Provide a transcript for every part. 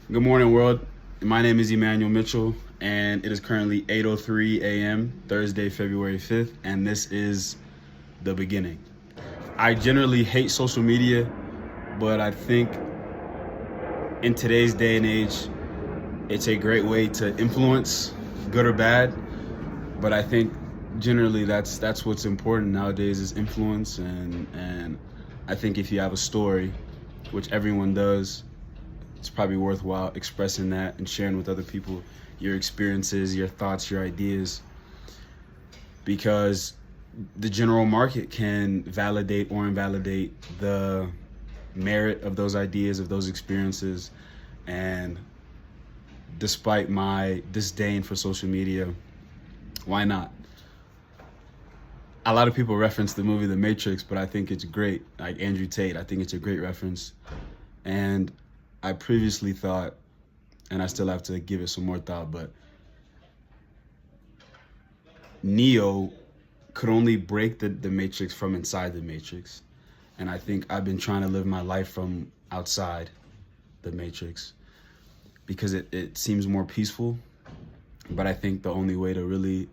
Good morning, world. My name is Emmanuel Mitchell, and it is currently 8:03 a.m., Thursday, February 5th, and this is the beginning. I generally hate social media, but I think in today's day and age, it's a great way to influence, good or bad. But I think generally that's what's important nowadays is influence, and I think if you have a story, which everyone does, it's probably worthwhile expressing that and sharing with other people your experiences, your thoughts, your ideas, because the general market can validate or invalidate the merit of those ideas, of those experiences. And despite my disdain for social media, why not? A lot of people reference the movie The Matrix, but I think it's great. Like Andrew Tate, I think it's a great reference. And I previously thought, and I still have to give it some more thought, but Neo could only break the Matrix from inside the Matrix. And I think I've been trying to live my life from outside the Matrix because it seems more peaceful. But I think the only way to really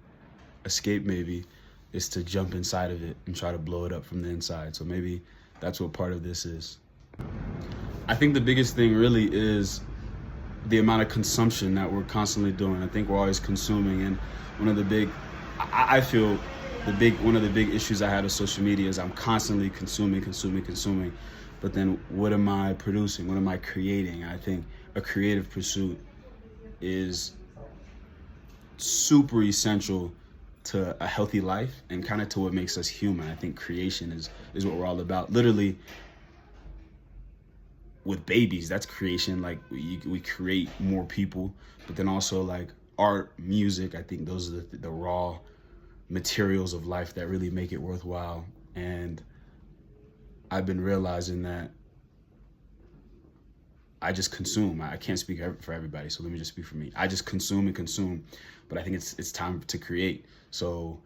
escape maybe is to jump inside of it and try to blow it up from the inside. So maybe that's what part of this is. I think the biggest thing really is the amount of consumption that we're constantly doing. I think we're always consuming, and one of the big, I feel one of the big issues I have with social media is I'm constantly consuming. But then what am I producing? What am I creating? And I think a creative pursuit is super essential to a healthy life and kind of to what makes us human. I think creation is what we're all about. Literally, with babies, that's creation. Like we create more people, but then also like art, music. I think those are the raw materials of life that really make it worthwhile. And I've been realizing that I just consume. I can't speak for everybody, so let me just speak for me. I just consume and consume, but I think it's time to create. So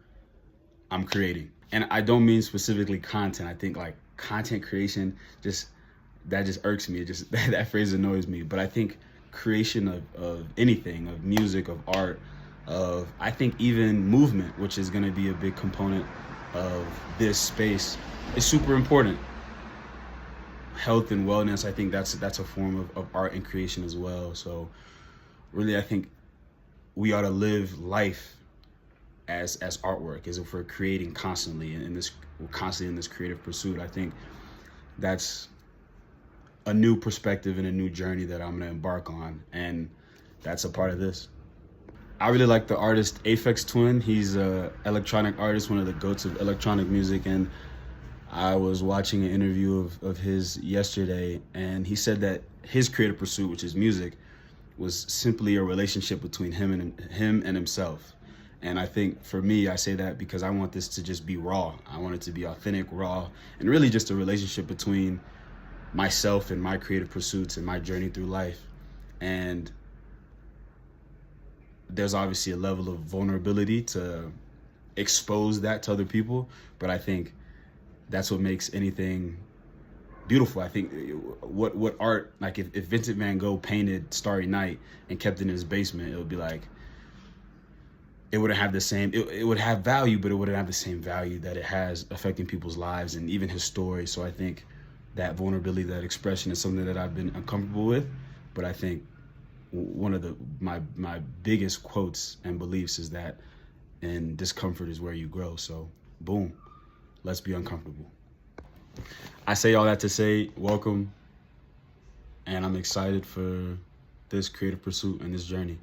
I'm creating, and I don't mean specifically content. I think like content creation just irks me. It just that phrase annoys me. But I think creation of anything, of music, of art, of I think even movement, which is going to be a big component of this space, is super important. Health and wellness, I think that's a form of art and creation as well. So really, I think we ought to live life as artwork, as if we're creating constantly, and we're constantly in this creative pursuit. I think that's a new perspective and a new journey that I'm gonna embark on, and that's a part of this. I really like the artist Aphex Twin. He's a electronic artist, one of the goats of electronic music, and I was watching an interview of his yesterday, and he said that his creative pursuit, which is music, was simply a relationship between him and himself. And I think for me, I say that because I want this to just be raw. I want it to be authentic, raw, and really just a relationship between myself and my creative pursuits and my journey through life. And there's obviously a level of vulnerability to expose that to other people, but I think that's what makes anything beautiful. I think what art, like if Vincent Van Gogh painted Starry Night and kept it in his basement, it would be like, it wouldn't have the same, it would have value, but it wouldn't have the same value that it has affecting people's lives and even his story. So I think that vulnerability, that expression is something that I've been uncomfortable with. But I think one of my biggest quotes and beliefs is that in discomfort is where you grow. So boom, let's be uncomfortable. I say all that to say welcome, and I'm excited for this creative pursuit and this journey.